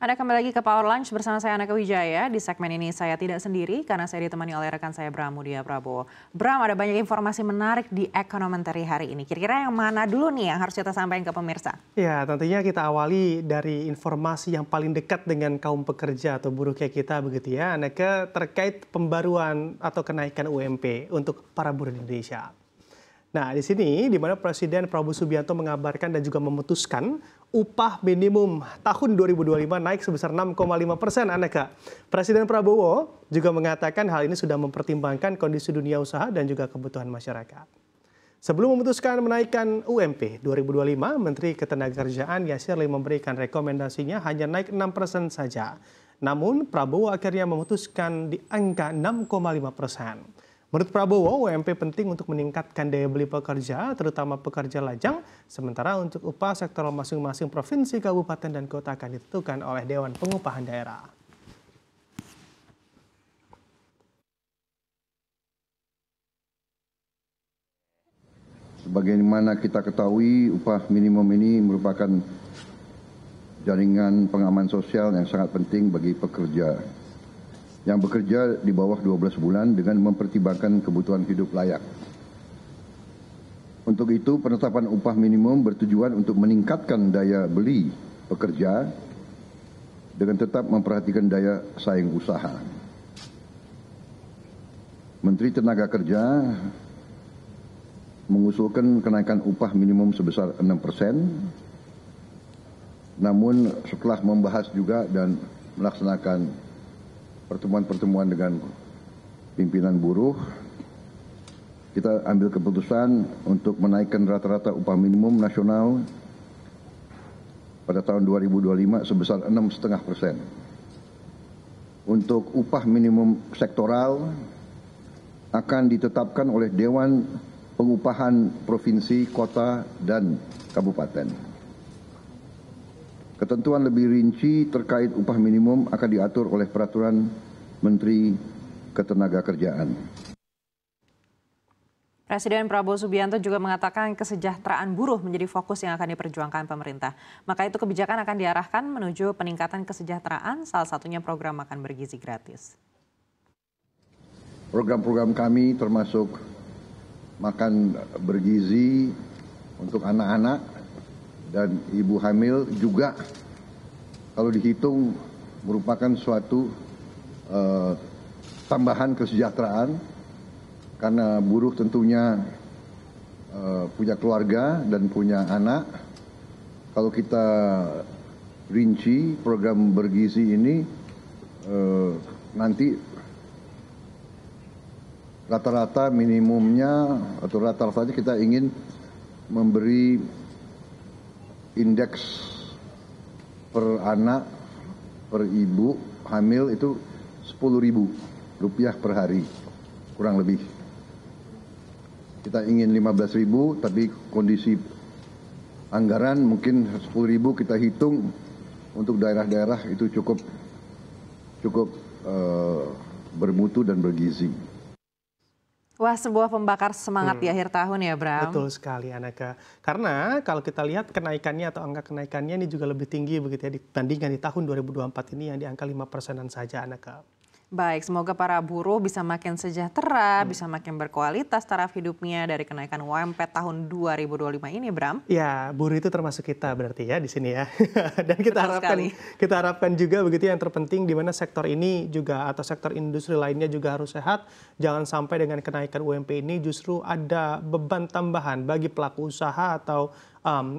Anda kembali lagi ke Power Lunch bersama saya Anaka Wijaya. Di segmen ini saya tidak sendiri karena saya ditemani oleh rekan saya Bram Mudia Prabowo. Bram, ada banyak informasi menarik di Ekonomentari hari ini. Kira-kira yang mana dulu nih yang harus kita sampaikan ke pemirsa? Ya, tentunya kita awali dari informasi yang paling dekat dengan kaum pekerja atau buruh kayak kita begitu ya, Anaka, terkait pembaruan atau kenaikan UMP untuk para buruh di Indonesia. Nah, di sini di mana Presiden Prabowo Subianto mengabarkan dan juga memutuskan upah minimum tahun 2025 naik sebesar 6,5%, Aneka. Presiden Prabowo juga mengatakan hal ini sudah mempertimbangkan kondisi dunia usaha dan juga kebutuhan masyarakat. Sebelum memutuskan menaikkan UMP 2025, Menteri Ketenagakerjaan Yasir Limpo memberikan rekomendasinya hanya naik 6% saja. Namun Prabowo akhirnya memutuskan di angka 6,5%. Menurut Prabowo, UMP penting untuk meningkatkan daya beli pekerja, terutama pekerja lajang, sementara untuk upah sektoral masing-masing provinsi, kabupaten, dan kota akan ditentukan oleh Dewan Pengupahan Daerah. Sebagaimana kita ketahui, upah minimum ini merupakan jaringan pengaman sosial yang sangat penting bagi pekerja yang bekerja di bawah 12 bulan dengan mempertimbangkan kebutuhan hidup layak. Untuk itu, penetapan upah minimum bertujuan untuk meningkatkan daya beli pekerja dengan tetap memperhatikan daya saing usaha. Menteri Tenaga Kerja mengusulkan kenaikan upah minimum sebesar 6%. Namun setelah membahas juga dan melaksanakan pertemuan-pertemuan dengan pimpinan buruh, kita ambil keputusan untuk menaikkan rata-rata upah minimum nasional pada tahun 2025 sebesar 6,5%. Untuk upah minimum sektoral akan ditetapkan oleh Dewan Pengupahan Provinsi, Kota, dan Kabupaten. Ketentuan lebih rinci terkait upah minimum akan diatur oleh Peraturan Menteri Ketenagakerjaan. Presiden Prabowo Subianto juga mengatakan kesejahteraan buruh menjadi fokus yang akan diperjuangkan pemerintah. Maka itu kebijakan akan diarahkan menuju peningkatan kesejahteraan, salah satunya program makan bergizi gratis. Program-program kami termasuk makan bergizi untuk anak-anak dan ibu hamil juga kalau dihitung merupakan suatu tambahan kesejahteraan karena buruh tentunya punya keluarga dan punya anak. Kalau kita rinci program bergizi ini nanti rata-rata minimumnya atau rata-rata kita ingin memberi indeks per anak, per ibu hamil itu Rp10.000 per hari, kurang lebih. Kita ingin 15.000, tapi kondisi anggaran mungkin 10.000 kita hitung untuk daerah-daerah itu cukup bermutu dan bergizi. Wah, sebuah pembakar semangat di akhir tahun ya, Bram. Betul sekali, Anaka. Karena kalau kita lihat kenaikannya atau angka kenaikannya ini juga lebih tinggi begitu ya dibandingkan di tahun 2024 ini yang di angka 5%-an saja, Anaka. Baik, semoga para buruh bisa makin sejahtera, bisa makin berkualitas taraf hidupnya dari kenaikan UMP tahun 2025 ini, Bram. Ya, buruh itu termasuk kita berarti ya di sini ya. Dan kita harapkan juga begitu yang terpenting di mana sektor ini juga atau sektor industri lainnya juga harus sehat. Jangan sampai dengan kenaikan UMP ini justru ada beban tambahan bagi pelaku usaha atau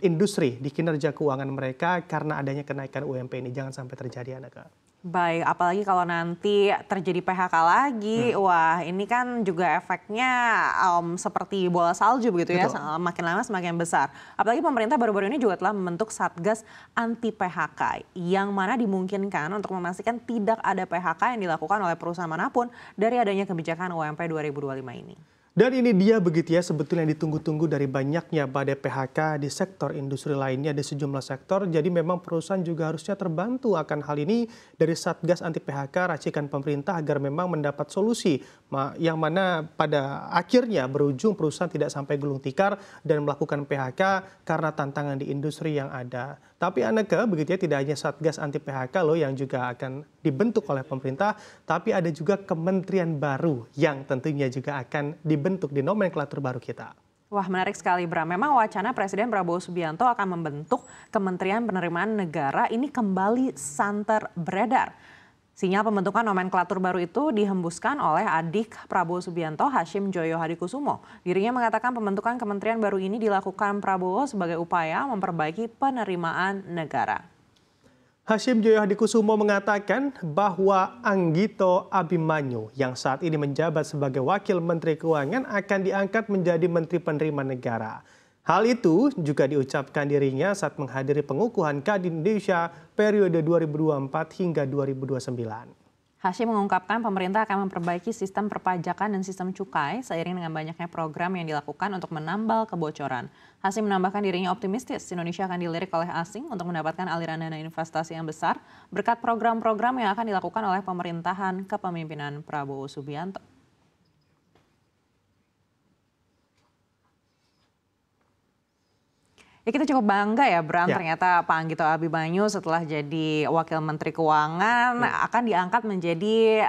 industri di kinerja keuangan mereka karena adanya kenaikan UMP ini. Jangan sampai terjadi, Anaka. Baik, apalagi kalau nanti terjadi PHK lagi, wah ini kan juga efeknya seperti bola salju begitu ya, makin lama semakin besar. Apalagi pemerintah baru-baru ini juga telah membentuk Satgas anti PHK, yang mana dimungkinkan untuk memastikan tidak ada PHK yang dilakukan oleh perusahaan manapun dari adanya kebijakan UMP 2025 ini. Dan ini dia begitu ya sebetulnya yang ditunggu-tunggu dari banyaknya badai PHK di sektor industri lainnya di sejumlah sektor. Jadi memang perusahaan juga harusnya terbantu akan hal ini dari Satgas Anti PHK racikan pemerintah agar memang mendapat solusi yang mana pada akhirnya berujung perusahaan tidak sampai gulung tikar dan melakukan PHK karena tantangan di industri yang ada. Tapi Anneke, begitu ya, tidak hanya Satgas Anti PHK loh yang juga akan dibentuk oleh pemerintah, tapi ada juga kementerian baru yang tentunya juga akan dibentuk di nomenklatur baru kita. Wah, menarik sekali, Bram. Memang wacana Presiden Prabowo Subianto akan membentuk Kementerian Penerimaan Negara ini kembali santer beredar. Sinyal pembentukan nomenklatur baru itu dihembuskan oleh adik Prabowo Subianto, Hashim Joyo Hadikusumo. Dirinya mengatakan pembentukan kementerian baru ini dilakukan Prabowo sebagai upaya memperbaiki penerimaan negara. Hashim Joyo Hadikusumo mengatakan bahwa Anggito Abimanyu yang saat ini menjabat sebagai Wakil Menteri Keuangan akan diangkat menjadi Menteri Penerimaan Negara. Hal itu juga diucapkan dirinya saat menghadiri pengukuhan KAD Indonesia periode 2024 hingga 2029. Hashim mengungkapkan pemerintah akan memperbaiki sistem perpajakan dan sistem cukai seiring dengan banyaknya program yang dilakukan untuk menambal kebocoran. Hashim menambahkan dirinya optimistis Indonesia akan dilirik oleh asing untuk mendapatkan aliran dana investasi yang besar berkat program-program yang akan dilakukan oleh pemerintahan kepemimpinan Prabowo Subianto. Ya, kita cukup bangga ya, Bram. Ternyata Pak Anggito Abimanyu setelah jadi Wakil Menteri Keuangan akan diangkat menjadi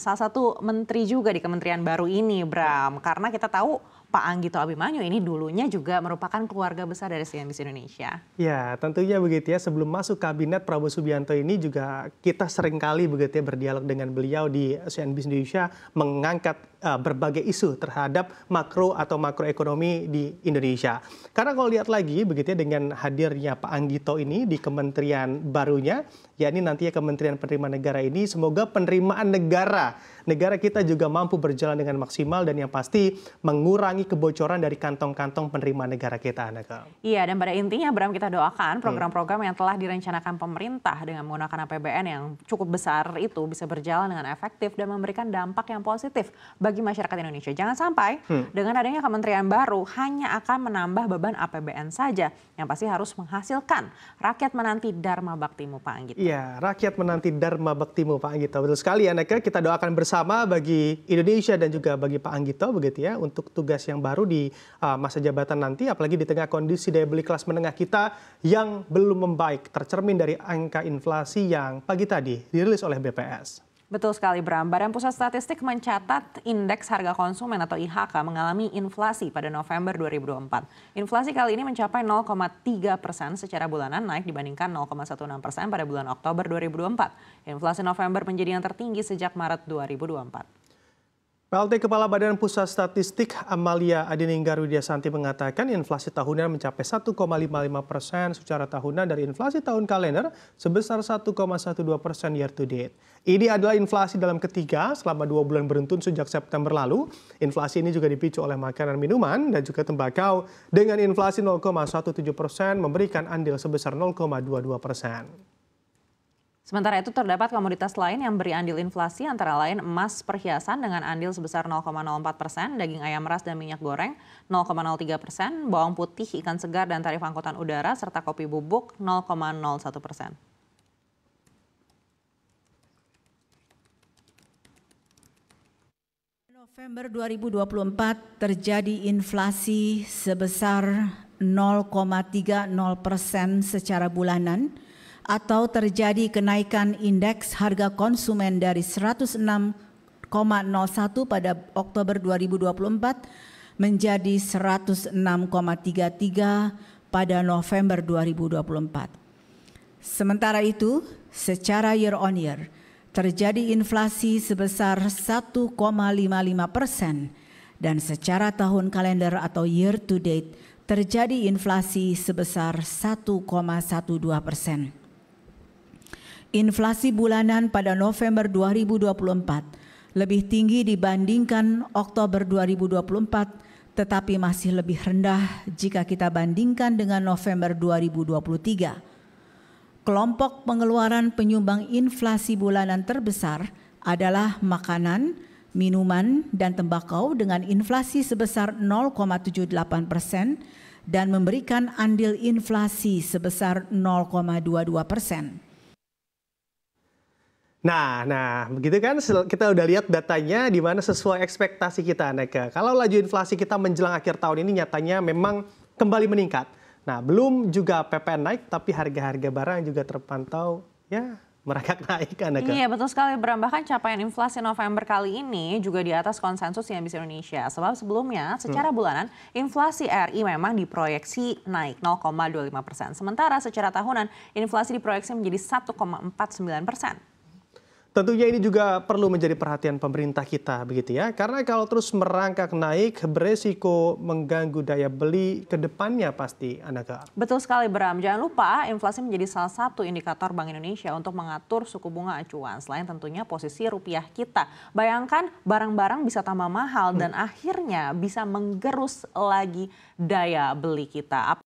salah satu menteri juga di kementerian baru ini, Bram. Karena kita tahu Pak Anggito Abimanyu ini dulunya juga merupakan keluarga besar dari CNBC Indonesia. Ya, tentunya begitu ya. Sebelum masuk kabinet Prabowo Subianto ini juga kita seringkali begitu ya berdialog dengan beliau di CNBC Indonesia mengangkat berbagai isu terhadap makro atau makroekonomi di Indonesia. Karena kalau lihat lagi begitu ya dengan hadirnya Pak Anggito ini di kementerian barunya, yakni nantinya Kementerian Penerimaan Negara ini, semoga penerimaan negara kita juga mampu berjalan dengan maksimal dan yang pasti mengurangi kebocoran dari kantong-kantong penerimaan negara kita, Anneke. Iya, dan pada intinya Bram kita doakan program-program yang telah direncanakan pemerintah dengan menggunakan APBN yang cukup besar itu bisa berjalan dengan efektif dan memberikan dampak yang positif bagi masyarakat Indonesia. Jangan sampai dengan adanya kementerian baru hanya akan menambah beban APBN saja, yang pasti harus menghasilkan rakyat menanti Dharma Baktimu, Pak Anggito. Iya, rakyat menanti Dharma Baktimu, Pak Anggito. Betul sekali, Anneke. Kita doakan bersama bagi Indonesia dan juga bagi Pak Anggito begitu ya untuk tugas yang baru di masa jabatan nanti, apalagi di tengah kondisi daya beli kelas menengah kita yang belum membaik, tercermin dari angka inflasi yang pagi tadi dirilis oleh BPS. Betul sekali, Bram. Badan Pusat Statistik mencatat indeks harga konsumen atau IHK mengalami inflasi pada November 2024. Inflasi kali ini mencapai 0,3% secara bulanan, naik dibandingkan 0,16% pada bulan Oktober 2024. Inflasi November menjadi yang tertinggi sejak Maret 2024. PLT Kepala Badan Pusat Statistik Amalia Adininggar Widyasanti mengatakan inflasi tahunan mencapai 1,55% secara tahunan dari inflasi tahun kalender sebesar 1,12% year to date. Ini adalah inflasi dalam ketiga selama 2 bulan beruntun sejak September lalu. Inflasi ini juga dipicu oleh makanan minuman dan juga tembakau dengan inflasi 0,17% memberikan andil sebesar 0,22%. Sementara itu terdapat komoditas lain yang beri andil inflasi antara lain emas perhiasan dengan andil sebesar 0,04%, daging ayam ras dan minyak goreng 0,03%, bawang putih, ikan segar dan tarif angkutan udara serta kopi bubuk 0,01%. November 2024 terjadi inflasi sebesar 0,30% secara bulanan, atau terjadi kenaikan indeks harga konsumen dari 106,01 pada Oktober 2024 menjadi 106,33 pada November 2024. Sementara itu, secara year on year, terjadi inflasi sebesar 1,55% dan secara tahun kalender atau year to date terjadi inflasi sebesar 1,12%. Inflasi bulanan pada November 2024 lebih tinggi dibandingkan Oktober 2024, tetapi masih lebih rendah jika kita bandingkan dengan November 2023. Kelompok pengeluaran penyumbang inflasi bulanan terbesar adalah makanan minuman dan tembakau dengan inflasi sebesar 0,78% dan memberikan andil inflasi sebesar 0,22%. Nah, begitu kan kita udah lihat datanya di mana sesuai ekspektasi kita, Neke. Kalau laju inflasi kita menjelang akhir tahun ini nyatanya memang kembali meningkat. Nah, belum juga PPN naik, tapi harga-harga barang juga terpantau ya merangkak naik, Neke. Iya, betul sekali, Bram. Bahkan capaian inflasi November kali ini juga di atas konsensus CNBC Indonesia. Sebab sebelumnya secara bulanan inflasi RI memang diproyeksi naik 0,25%. Sementara secara tahunan inflasi diproyeksi menjadi 1,49%. Tentunya ini juga perlu menjadi perhatian pemerintah kita begitu ya. Karena kalau terus merangkak naik beresiko mengganggu daya beli ke depannya pasti, Anaka. Betul sekali, Bram. Jangan lupa inflasi menjadi salah satu indikator Bank Indonesia untuk mengatur suku bunga acuan. Selain tentunya posisi rupiah kita. Bayangkan barang-barang bisa tambah mahal dan akhirnya bisa menggerus lagi daya beli kita.